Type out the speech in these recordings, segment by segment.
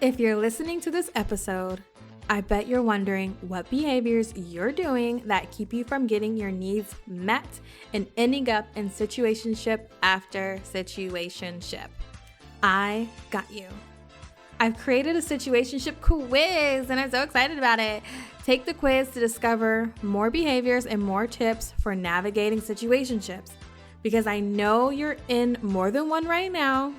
If you're listening to this episode, I bet you're wondering what behaviors you're doing that keep you from getting your needs met and ending up in situationship after situationship. I got you. I've created a situationship quiz and I'm so excited about it. Take the quiz to discover more behaviors and more tips for navigating situationships, because I know you're in more than one right now.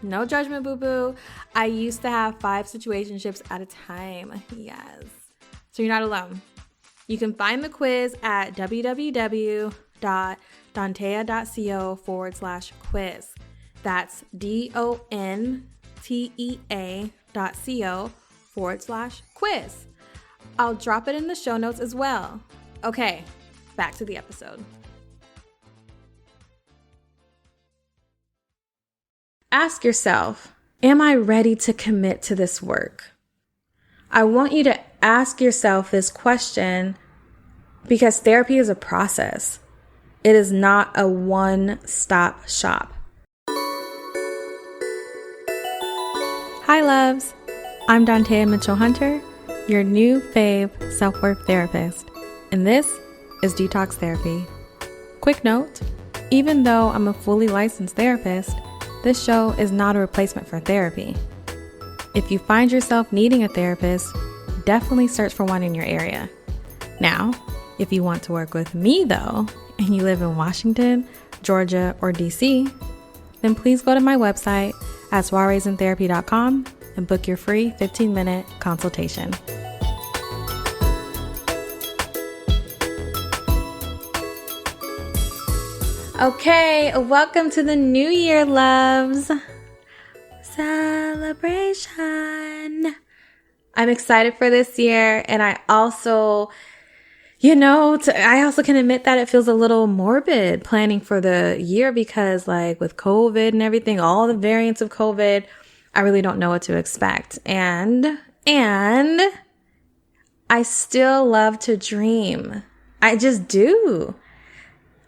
No judgment, boo-boo. I used to have 5 situationships at a time. Yes. So you're not alone. You can find the quiz at www.dontea.co/quiz. That's DONTEA.co/quiz. I'll drop it in the show notes as well. Okay, back to the episode. Ask yourself, am I ready to commit to this work? I want you to ask yourself this question because therapy is a process. It is not a one-stop shop. Hi, loves. I'm Dontea Mitchell-Hunter, your new fave self-worth therapist, and this is Detox Therapy. Quick note, even though I'm a fully licensed therapist, this show is not a replacement for therapy. If you find yourself needing a therapist, definitely search for one in your area. Now, if you want to work with me though, and you live in Washington, Georgia, or DC, then please go to my website at soireesintherapy.com and book your free 15-minute consultation. Okay, welcome to the new year, loves. Celebration. I'm excited for this year, and I also, I also can admit that it feels a little morbid planning for the year because with COVID and everything, all the variants of COVID, I really don't know what to expect. And I still love to dream. I just do.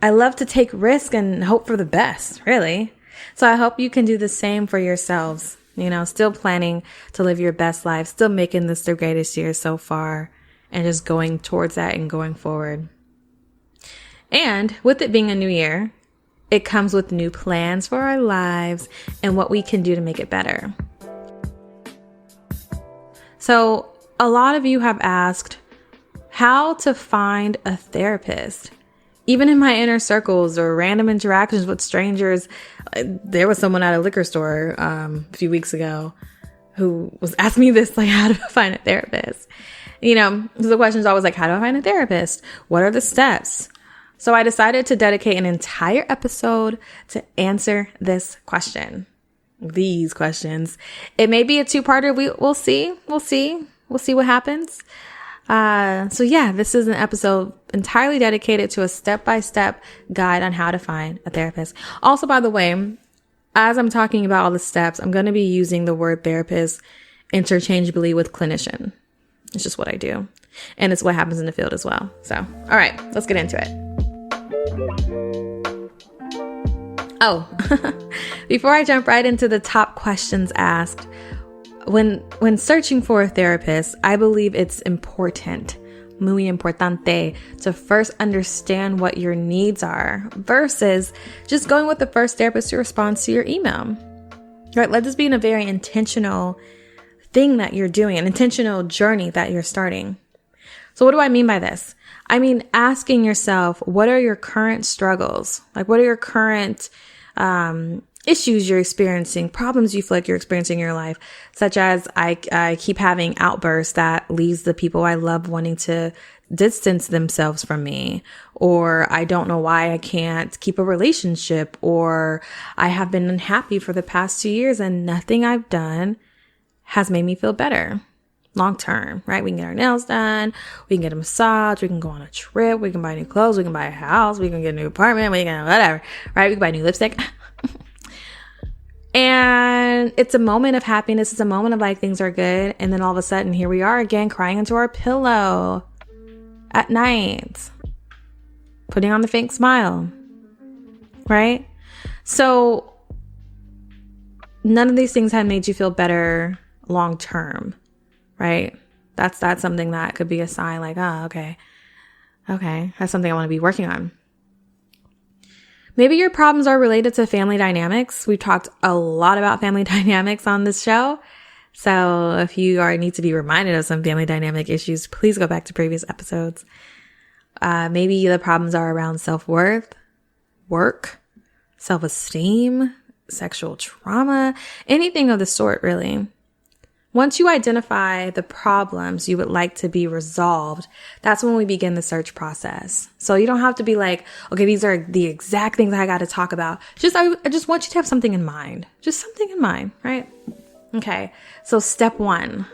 I love to take risks and hope for the best, really. So I hope you can do the same for yourselves. Still planning to live your best life, still making this the greatest year so far, and just going towards that and going forward. And with it being a new year, it comes with new plans for our lives and what we can do to make it better. So a lot of you have asked how to find a therapist. Even in my inner circles or random interactions with strangers, there was someone at a liquor store a few weeks ago who was asking me this, how do I find a therapist? The question is always how do I find a therapist? What are the steps? So I decided to dedicate an entire episode to answer this question. These questions. It may be a 2-parter. We'll see. We'll see what happens. This is an episode entirely dedicated to a step-by-step guide on how to find a therapist. Also, by the way, as I'm talking about all the steps, I'm going to be using the word therapist interchangeably with clinician. It's just what I do. And it's what happens in the field as well. So, all right, let's get into it. Oh, before I jump right into the top questions asked, when searching for a therapist, I believe it's important, muy importante, to first understand what your needs are versus just going with the first therapist who responds to your email. Right? Let this be a very intentional thing that you're doing, an intentional journey that you're starting. So what do I mean by this? I mean asking yourself, what are your current struggles? What are your current issues you're experiencing, problems you feel like you're experiencing in your life, such as I keep having outbursts that leaves the people I love wanting to distance themselves from me, or I don't know why I can't keep a relationship, or I have been unhappy for the past 2 years and nothing I've done has made me feel better long term, right? We can get our nails done, we can get a massage, we can go on a trip, we can buy new clothes, we can buy a house, we can get a new apartment, we can whatever, right? We can buy new lipstick. And it's a moment of happiness. It's a moment of things are good. And then all of a sudden, here we are again, crying into our pillow at night, putting on the fake smile, right? So none of these things had made you feel better long term, right? That's something that could be a sign like, oh, okay, that's something I want to be working on. Maybe your problems are related to family dynamics. We've talked a lot about family dynamics on this show. So if you need to be reminded of some family dynamic issues, please go back to previous episodes. Maybe the problems are around self-worth, work, self-esteem, sexual trauma, anything of the sort, really. Once you identify the problems you would like to be resolved, that's when we begin the search process. So you don't have to be like, okay, these are the exact things I got to talk about. I just want you to have something in mind. Just something in mind, right? Okay. So step 1,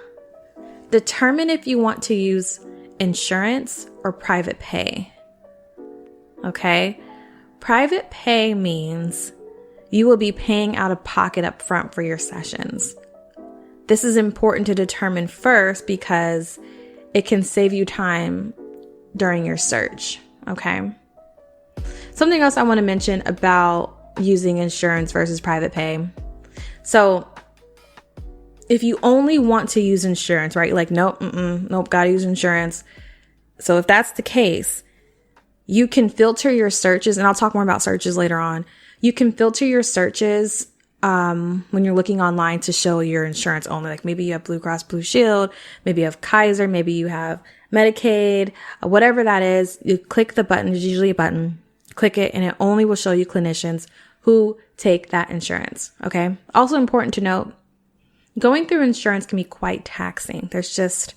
determine if you want to use insurance or private pay. Okay. Private pay means you will be paying out of pocket up front for your sessions. This is important to determine first because it can save you time during your search, okay? Something else I want to mention about using insurance versus private pay. So if you only want to use insurance, right? Like, nope, gotta use insurance. So if that's the case, you can filter your searches, and I'll talk more about searches later on. You can filter your searches when you're looking online to show your insurance only. Like maybe you have Blue Cross Blue Shield, maybe you have Kaiser, maybe you have Medicaid, whatever that is. You click the button, there's usually a button, click it, and it only will show you clinicians who take that insurance. Okay. Also important to note, going through insurance can be quite taxing. There's just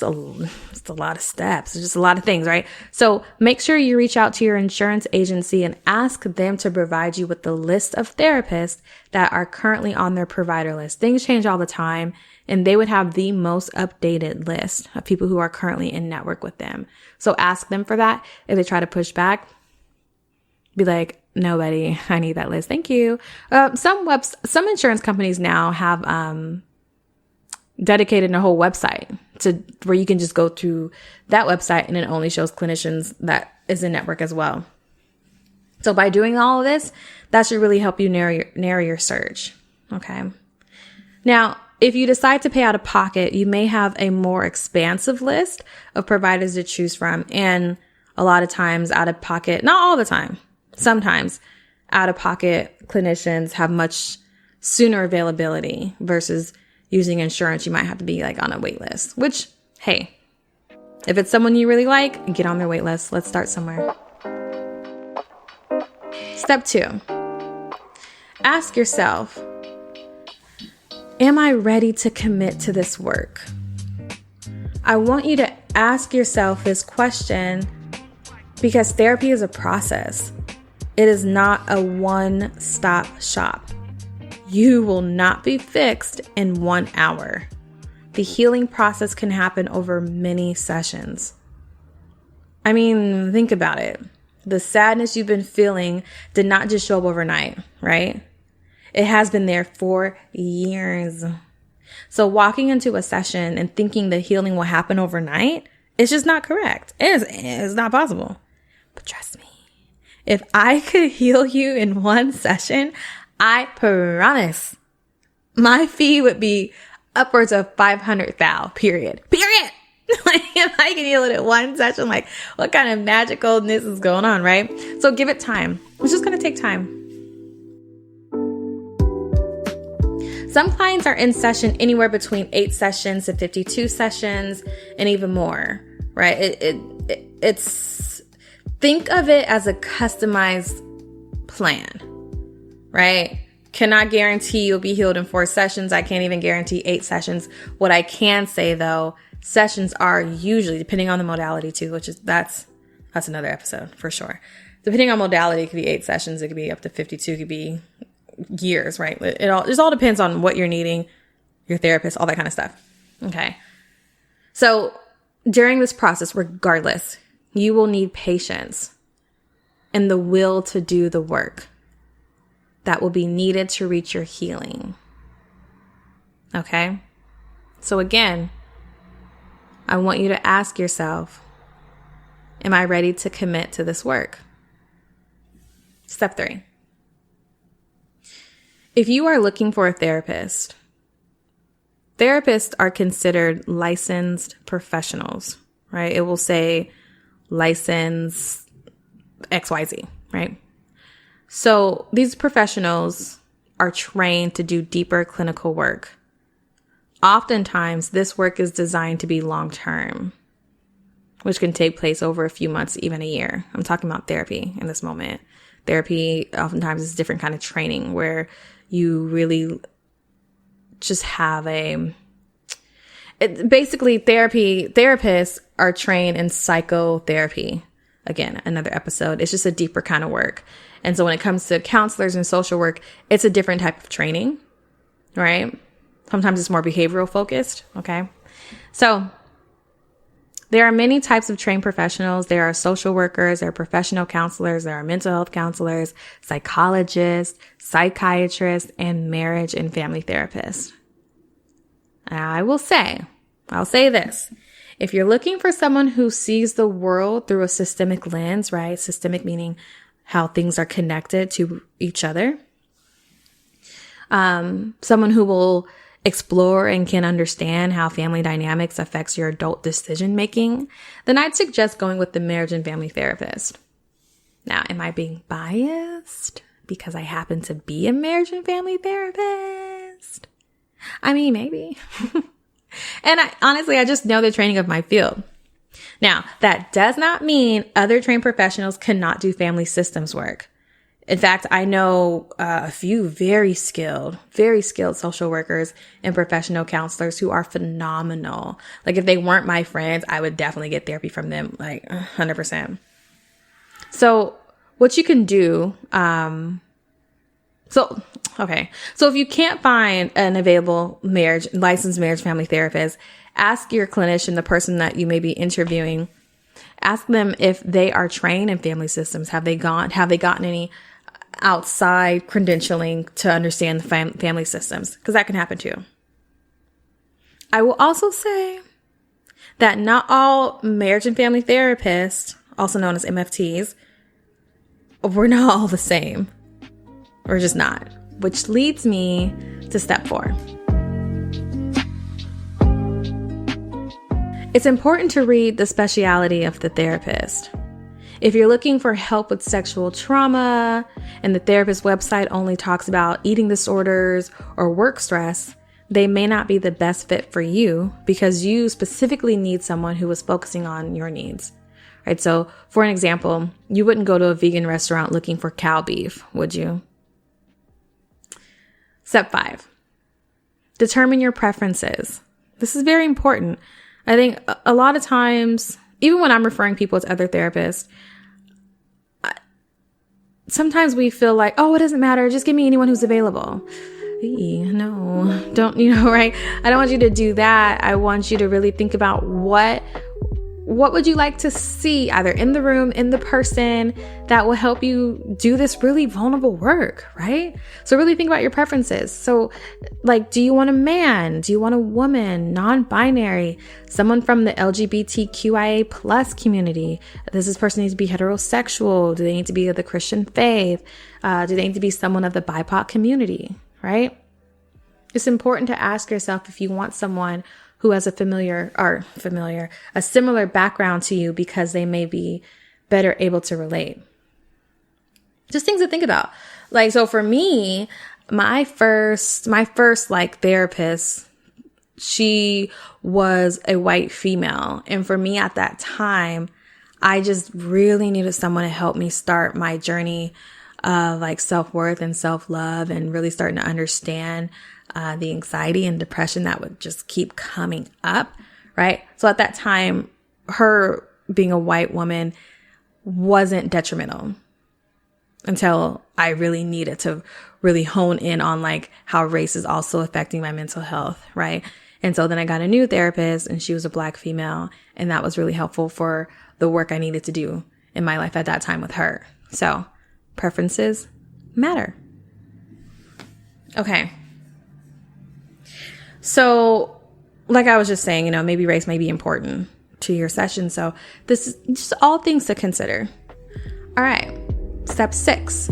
a lot of steps. There's just a lot of things, right? So make sure you reach out to your insurance agency and ask them to provide you with the list of therapists that are currently on their provider list. Things change all the time, and they would have the most updated list of people who are currently in network with them. So ask them for that. If they try to push back, be like, nobody, I need that list. Thank you. Some insurance companies now have dedicated a whole website to where you can just go to that website and it only shows clinicians that is in network as well. So by doing all of this, that should really help you narrow your search. Okay. Now, if you decide to pay out of pocket, you may have a more expansive list of providers to choose from. And a lot of times out of pocket, not all the time, sometimes out of pocket clinicians have much sooner availability versus using insurance. You might have to be like on a wait list, which, hey, if it's someone you really like, get on their wait list. Let's start somewhere. Step 2, ask yourself, am I ready to commit to this work? I want you to ask yourself this question because therapy is a process. It is not a one-stop shop. You will not be fixed in 1 hour. The healing process can happen over many sessions. I mean, think about it. The sadness you've been feeling did not just show up overnight, right? It has been there for years. So walking into a session and thinking the healing will happen overnight, it's just not correct. It's not possible. But trust me, if I could heal you in 1 session, I promise my fee would be upwards of $500,000, period. Like if I can heal it at 1 session, like what kind of magicalness is going on, right? So give it time. It's just going to take time. Some clients are in session anywhere between 8 sessions to 52 sessions and even more, right? It's think of it as a customized plan, right? Cannot guarantee you'll be healed in 4 sessions. I can't even guarantee 8 sessions. What I can say though, sessions are usually, depending on the modality too, which is that's another episode for sure. Depending on modality, it could be 8 sessions. It could be up to 52. It could be years, right? It just all depends on what you're needing, your therapist, all that kind of stuff. Okay. So during this process, regardless, you will need patience and the will to do the work that will be needed to reach your healing. Okay. So again, I want you to ask yourself, am I ready to commit to this work? Step 3. If you are looking for a therapist, therapists are considered licensed professionals, right? It will say license XYZ, right? So these professionals are trained to do deeper clinical work. Oftentimes, this work is designed to be long-term, which can take place over a few months, even a year. I'm talking about therapy in this moment. Therapy oftentimes is a different kind of training where you really just have therapists are trained in psychotherapy. Again, another episode. It's just a deeper kind of work. And so when it comes to counselors and social work, it's a different type of training, right? Sometimes it's more behavioral focused. Okay. So there are many types of trained professionals. There are social workers, there are professional counselors, there are mental health counselors, psychologists, psychiatrists, and marriage and family therapists. I'll say this. If you're looking for someone who sees the world through a systemic lens, right? Systemic meaning how things are connected to each other. Someone who will explore and can understand how family dynamics affects your adult decision making, then I'd suggest going with the marriage and family therapist. Now, am I being biased because I happen to be a marriage and family therapist? I mean, maybe. And I just know the training of my field. Now, that does not mean other trained professionals cannot do family systems work. In fact, I know a few very skilled social workers and professional counselors who are phenomenal. Like if they weren't my friends, I would definitely get therapy from them, like 100%. So what you can do, so if you can't find an available licensed marriage family therapist, ask your clinician, the person that you may be interviewing, ask them if they are trained in family systems. Have they gotten any outside credentialing to understand the family systems? Because that can happen too. I will also say that not all marriage and family therapists, also known as MFTs, we're not all the same. We're just not. Which leads me to step 4. It's important to read the specialty of the therapist. If you're looking for help with sexual trauma and the therapist's website only talks about eating disorders or work stress, they may not be the best fit for you because you specifically need someone who is focusing on your needs. Right? So for an example, you wouldn't go to a vegan restaurant looking for cow beef, would you? Step 5, determine your preferences. This is very important. I think a lot of times, even when I'm referring people to other therapists, sometimes we feel like, oh, it doesn't matter. Just give me anyone who's available. No, don't, right? I don't want you to do that. I want you to really think about what would you like to see either in the room, in the person that will help you do this really vulnerable work, right? So really think about your preferences. So like, do you want a man? Do you want a woman, non-binary, someone from the LGBTQIA plus community? Does this person need to be heterosexual? Do they need to be of the Christian faith? Do they need to be someone of the BIPOC community, right? It's important to ask yourself if you want someone who has a similar background to you because they may be better able to relate. Just things to think about. Like, so for me, my first like therapist, she was a white female. And for me at that time, I just really needed someone to help me start my journey of like self-worth and self-love and really starting to understand the anxiety and depression that would just keep coming up, right? So at that time, her being a white woman wasn't detrimental until I really needed to really hone in on like how race is also affecting my mental health, right? And so then I got a new therapist and she was a Black female, and that was really helpful for the work I needed to do in my life at that time with her. So preferences matter. Okay. So like I was just saying, maybe race may be important to your session. So this is just all things to consider. All right. Step 6,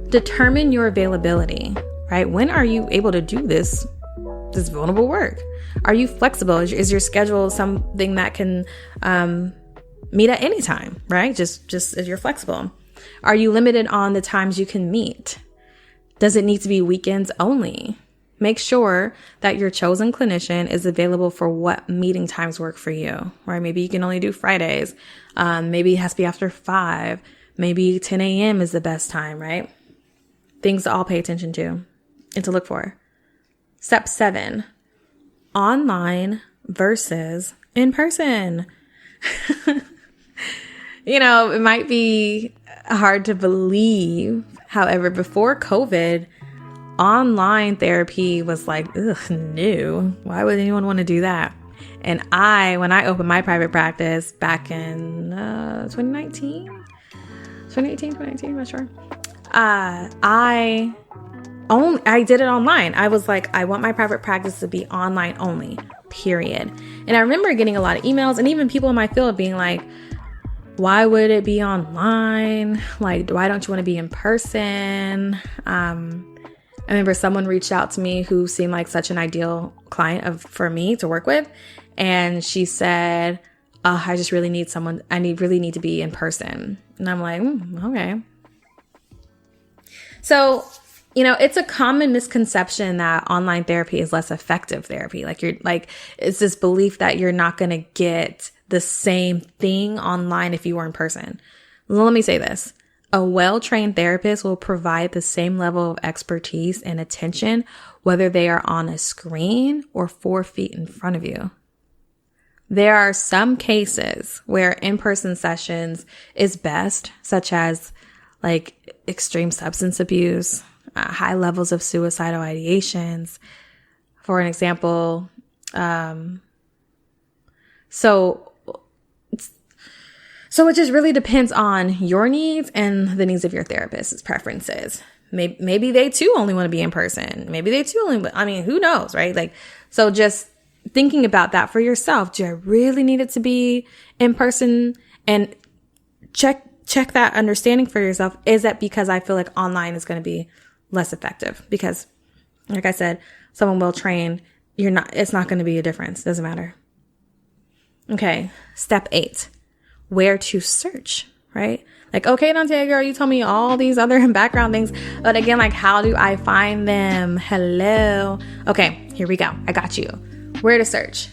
determine your availability, right? When are you able to do this this vulnerable work? Are you flexible? Is your schedule something that can meet at any time, right? Just as you're flexible. Are you limited on the times you can meet? Does it need to be weekends only? Make sure that your chosen clinician is available for what meeting times work for you, right? Maybe you can only do Fridays. Maybe it has to be after 5. Maybe 10 a.m. is the best time, right? Things to all pay attention to and to look for. Step 7, online versus in person. It might be hard to believe. However, before COVID, online therapy was like, ugh, no. Why would anyone want to do that? And when I opened my private practice back in 2018, I'm not sure. I did it online. I was like, I want my private practice to be online only, period. And I remember getting a lot of emails and even people in my field being like, why would it be online? Like, why don't you want to be in person? I remember someone reached out to me who seemed like such an ideal client for me to work with. And she said, I just really need someone. Really need to be in person. And I'm like, okay. So, it's a common misconception that online therapy is less effective therapy. It's this belief that you're not going to get the same thing online if you were in person. Let me say this. A well-trained therapist will provide the same level of expertise and attention, whether they are on a screen or 4 feet in front of you. There are some cases where in-person sessions is best, such as like extreme substance abuse, high levels of suicidal ideations. For an example, So it just really depends on your needs and the needs of your therapist's preferences. Maybe they too only want to be in person. Maybe they too who knows, right? So just thinking about that for yourself. Do I really need it to be in person? And check that understanding for yourself. Is that because I feel like online is going to be less effective? Because like I said, someone well trained, it's not going to be a difference. Doesn't matter. Okay. Step 8. Where to search, right? Like, okay, Dontea, girl, you told me all these other background things, but again, how do I find them? Hello. Okay, here we go. I got you. Where to search?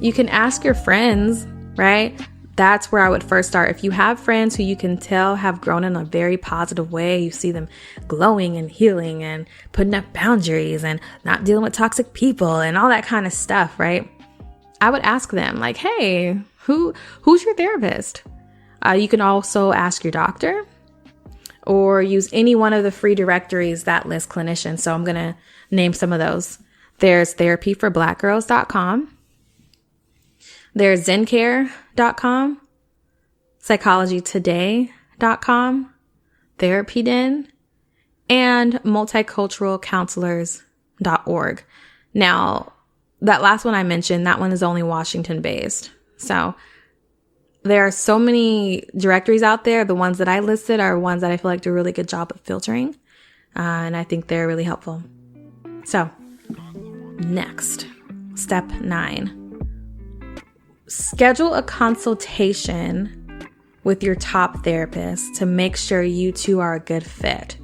You can ask your friends, right? That's where I would first start. If you have friends who you can tell have grown in a very positive way, you see them glowing and healing and putting up boundaries and not dealing with toxic people and all that kind of stuff, right? I would ask them hey, who's your therapist? You can also ask your doctor or use any one of the free directories that list clinicians. So I'm going to name some of those. There's therapyforblackgirls.com. There's zencare.com, psychologytoday.com, therapyden, and multiculturalcounselors.org. Now, that last one I mentioned, that one is only Washington based. So there are so many directories out there. The ones that I listed are ones that I feel like do a really good job of filtering. And I think they're really helpful. So next, step 9. Schedule a consultation with your top therapist to make sure you two are a good fit.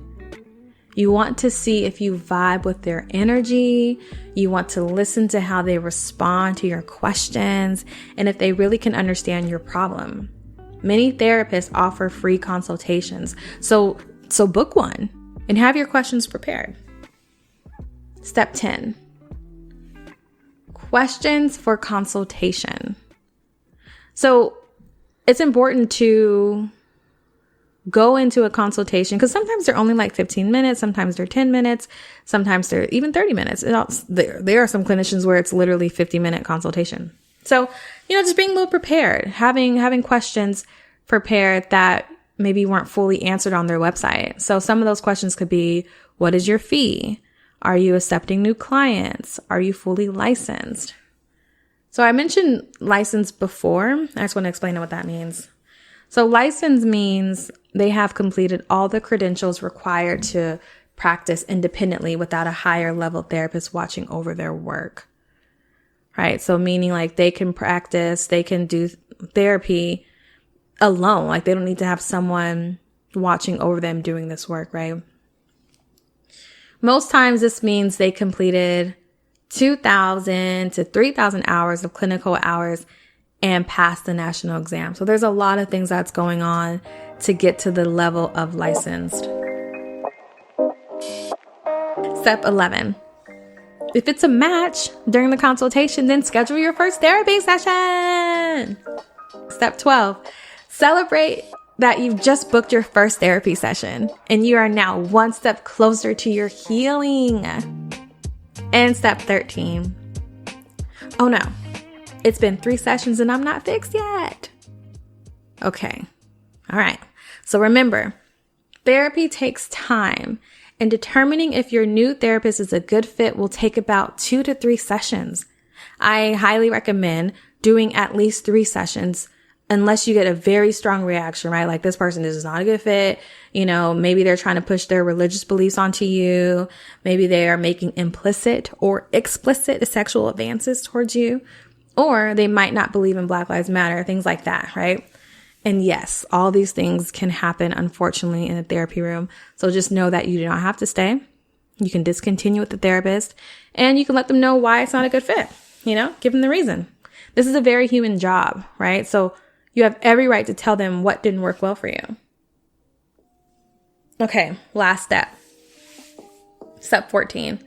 You want to see if you vibe with their energy. You want to listen to how they respond to your questions and if they really can understand your problem. Many therapists offer free consultations. So book one and have your questions prepared. Step 10. Questions for consultation. So it's important to go into a consultation because sometimes they're only 15 minutes. Sometimes they're 10 minutes. Sometimes they're even 30 minutes. There are some clinicians where it's literally 50-minute consultation. So, just being a little prepared, having questions prepared that maybe weren't fully answered on their website. So some of those questions could be, what is your fee? Are you accepting new clients? Are you fully licensed? So I mentioned license before. I just want to explain what that means. So license means they have completed all the credentials required to practice independently without a higher level therapist watching over their work. Right? So meaning like they can practice, they can do therapy alone. Like they don't need to have someone watching over them doing this work, right? Most times this means they completed 2,000 to 3,000 hours of clinical hours and passed the national exam. So there's a lot of things that's going on to get to the level of licensed. Step 11. If it's a match during the consultation, then schedule your first therapy session. Step 12. Celebrate that you've just booked your first therapy session and you are now one step closer to your healing. And step 13. Oh no, it's been 3 sessions and I'm not fixed yet. Okay. All right. So remember, therapy takes time, and determining if your new therapist is a good fit will take about 2 to 3 sessions. I highly recommend doing at least 3 sessions unless you get a very strong reaction, right? Like this person is not a good fit. You know, maybe they're trying to push their religious beliefs onto you. Maybe they are making implicit or explicit sexual advances towards you, or they might not believe in Black Lives Matter, things like that, right? And yes, all these things can happen, unfortunately, in the therapy room. So just know that you do not have to stay. You can discontinue with the therapist and you can let them know why it's not a good fit. You know, give them the reason. This is a very human job, right? So you have every right to tell them what didn't work well for you. Okay, last step. Step 14.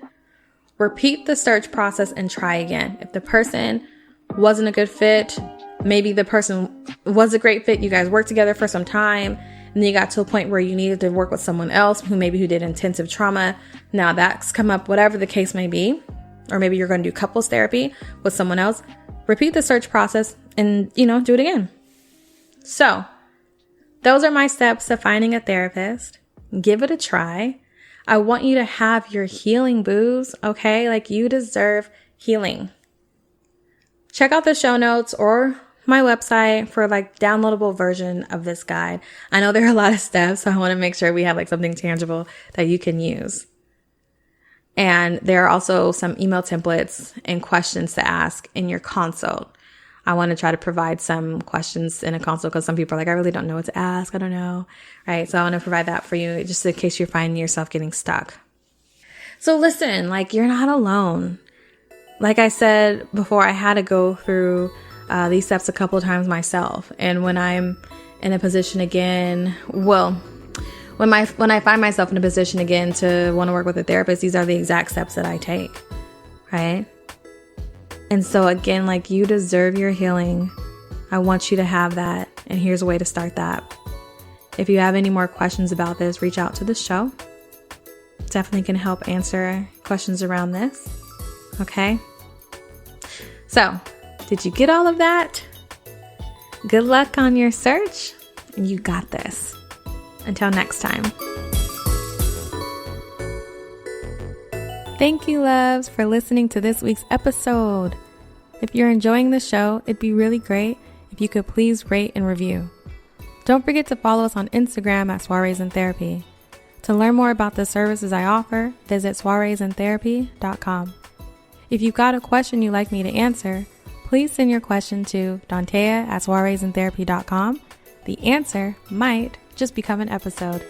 Repeat the search process and try again. If the person wasn't a good fit, maybe the person was a great fit, you guys worked together for some time, and then you got to a point where you needed to work with someone else who did intensive trauma. Now that's come up, whatever the case may be, or maybe you're going to do couples therapy with someone else. Repeat the search process and, do it again. So those are my steps to finding a therapist. Give it a try. I want you to have your healing booze, okay? Like you deserve healing. Check out the show notes or my website for downloadable version of this guide. I know there are a lot of steps, so I want to make sure we have something tangible that you can use. And there are also some email templates and questions to ask in your consult. I want to try to provide some questions in a consult because some people are I really don't know what to ask. I don't know. Right. So I want to provide that for you just in case you're finding yourself getting stuck. So listen, you're not alone. Like I said before, I had to go through these steps a couple of times myself. And when I'm in a position again, when I find myself in a position again to want to work with a therapist, these are the exact steps that I take. Right. And so again, you deserve your healing. I want you to have that. And here's a way to start that. If you have any more questions about this, reach out to the show. Definitely can help answer questions around this. Okay. So, did you get all of that? Good luck on your search. And you got this. Until next time. Thank you, loves, for listening to this week's episode. If you're enjoying the show, it'd be really great if you could please rate and review. Don't forget to follow us on Instagram at Soirees in Therapy. To learn more about the services I offer, visit soireesintherapy.com. If you've got a question you'd like me to answer, please send your question to Dantea at soireesintherapy.com. The answer might just become an episode.